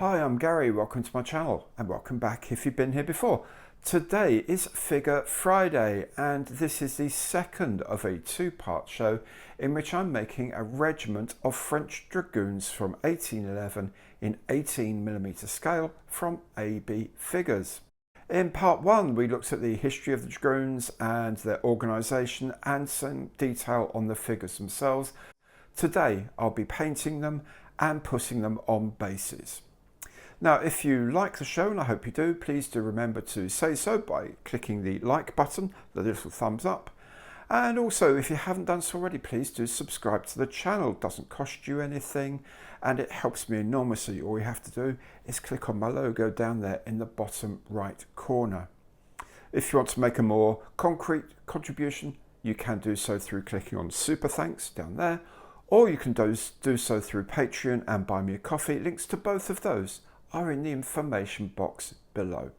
Hi, I'm Gary, welcome to my channel and welcome back if you've been here before. Today is Figure Friday and this is the second of a two-part show in which I'm making a regiment of French dragoons from 1811 in 18mm scale from AB Figures. In part one we looked at the history of the dragoons and their organisation and some detail on the figures themselves. Today I'll be painting them and putting them on bases. Now, if you like the show, and I hope you do, please do remember to say so by clicking the like button, the little thumbs up. And also, if you haven't done so already, please do subscribe to the channel. It doesn't cost you anything and it helps me enormously. All you have to do is click on my logo down there in the bottom right corner. If you want to make a more concrete contribution, you can do so through clicking on Super Thanks down there, or you can do so through Patreon and Buy Me a Coffee. Links to both of those are in the information box below.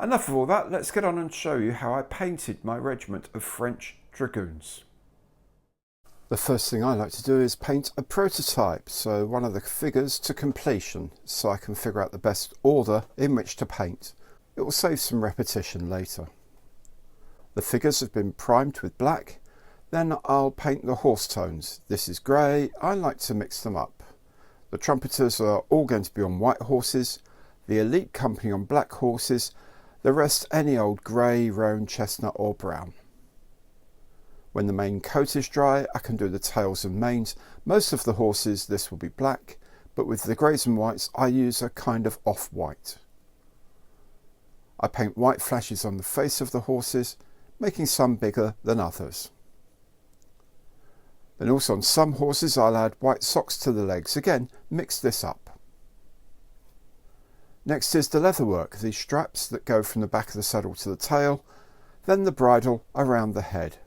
Enough of all that, let's get on and show you how I painted my regiment of French dragoons. The first thing I like to do is paint a prototype, so one of the figures to completion, so I can figure out the best order in which to paint. It will save some repetition later. The figures have been primed with black, then I'll paint the horse tones. This is grey, I like to mix them up. The trumpeters are all going to be on white horses, the elite company on black horses, the rest any old grey, roan, chestnut or brown. When the main coat is dry, I can do the tails and manes. Most of the horses this will be black, but with the greys and whites I use a kind of off-white. I paint white flashes on the face of the horses, making some bigger than others. Then also on some horses I'll add white socks to the legs. Again, mix this up. Next is the leatherwork, the straps that go from the back of the saddle to the tail, then the bridle around the head.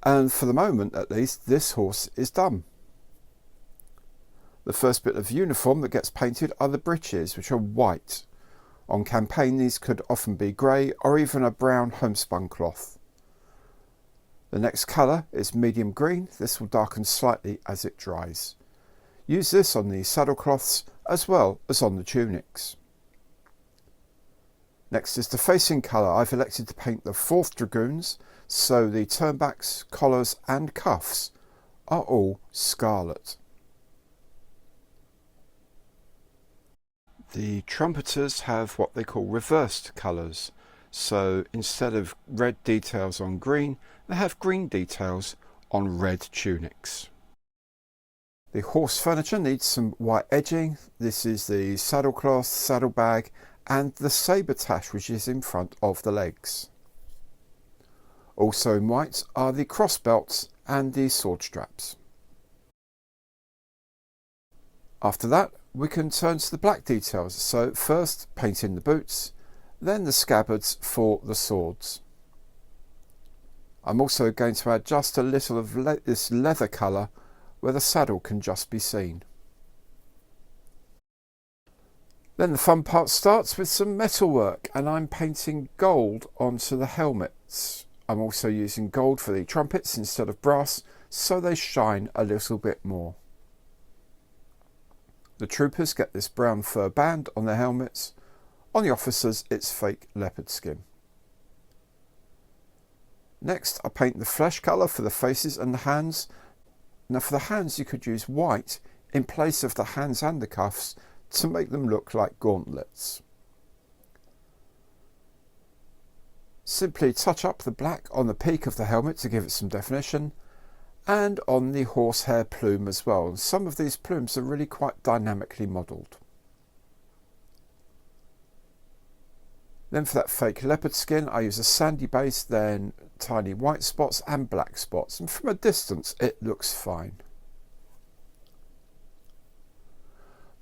And for the moment at least, this horse is done. The first bit of uniform that gets painted are the breeches, which are white. On campaign these could often be grey or even a brown homespun cloth. The next colour is medium green. This will darken slightly as it dries. Use this on the saddle cloths as well as on the tunics. Next is the facing colour. I've elected to paint the 4th dragoons, so the turnbacks, collars and cuffs are all scarlet. The trumpeters have what they call reversed colours. So instead of red details on green, they have green details on red tunics. The horse furniture needs some white edging. This is the saddle cloth, saddle bag and the sabre tash which is in front of the legs. Also in white are the cross belts and the sword straps. After that we can turn to the black details. So first paint in the boots, then the scabbards for the swords. I'm also going to add just a little of this leather colour where the saddle can just be seen. Then the fun part starts with some metalwork, and I'm painting gold onto the helmets. I'm also using gold for the trumpets instead of brass, so they shine a little bit more. The troopers get this brown fur band on their helmets. On the officers it's fake leopard skin. Next I paint the flesh colour for the faces and the hands. Now for the hands you could use white in place of the hands and the cuffs to make them look like gauntlets. Simply touch up the black on the peak of the helmet to give it some definition, and on the horsehair plume as well. And some of these plumes are really quite dynamically modelled. Then for that fake leopard skin I use a sandy base, then tiny white spots and black spots, and from a distance it looks fine.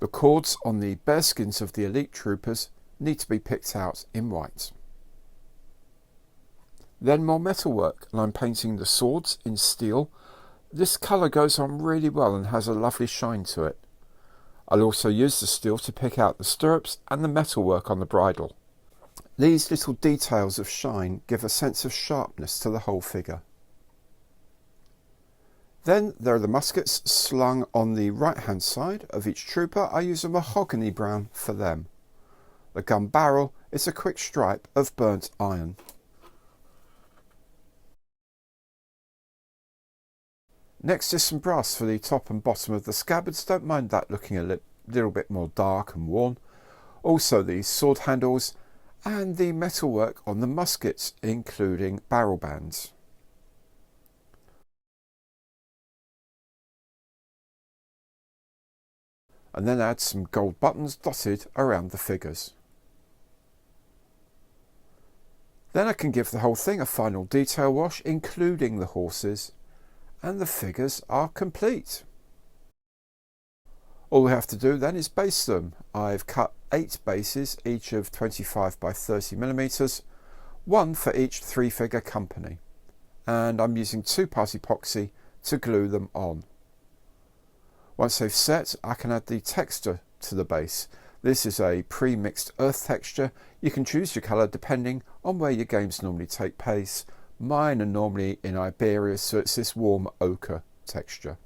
The cords on the bearskins of the elite troopers need to be picked out in white. Then more metalwork, and I'm painting the swords in steel. This colour goes on really well and has a lovely shine to it. I'll also use the steel to pick out the stirrups and the metalwork on the bridle. These little details of shine give a sense of sharpness to the whole figure. Then there are the muskets slung on the right hand side of each trooper. I use a mahogany brown for them. The gun barrel is a quick stripe of burnt iron. Next is some brass for the top and bottom of the scabbards. Don't mind that looking a little bit more dark and worn. Also the sword handles and the metalwork on the muskets, including barrel bands. And then add some gold buttons dotted around the figures. Then I can give the whole thing a final detail wash, including the horses, and the figures are complete. All we have to do then is base them. I've cut 8 bases, each of 25 by 30 millimeters, one for each 3-figure company, and I'm using 2-part epoxy to glue them on. Once they've set, I can add the texture to the base. This is a pre-mixed earth texture. You can choose your colour depending on where your games normally take place. Mine are normally in Iberia, so it's this warm ochre texture.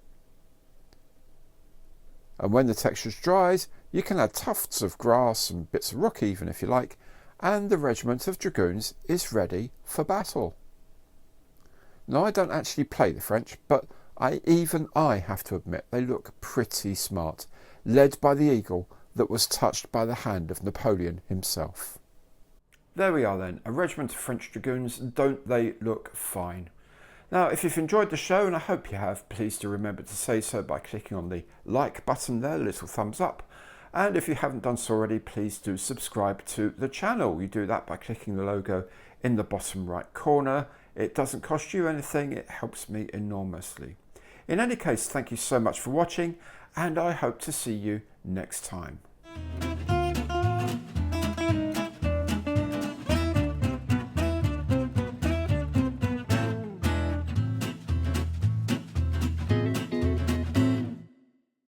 And when the texture's dried, you can add tufts of grass and bits of rock even if you like, and the regiment of dragoons is ready for battle. Now, I don't actually play the French, but even I have to admit they look pretty smart, led by the eagle that was touched by the hand of Napoleon himself. There we are then, a regiment of French dragoons. Don't they look fine? Now, if you've enjoyed the show, and I hope you have, please do remember to say so by clicking on the like button there, little thumbs up. And if you haven't done so already, please do subscribe to the channel. You do that by clicking the logo in the bottom right corner. It doesn't cost you anything, it helps me enormously. In any case, thank you so much for watching, and I hope to see you next time.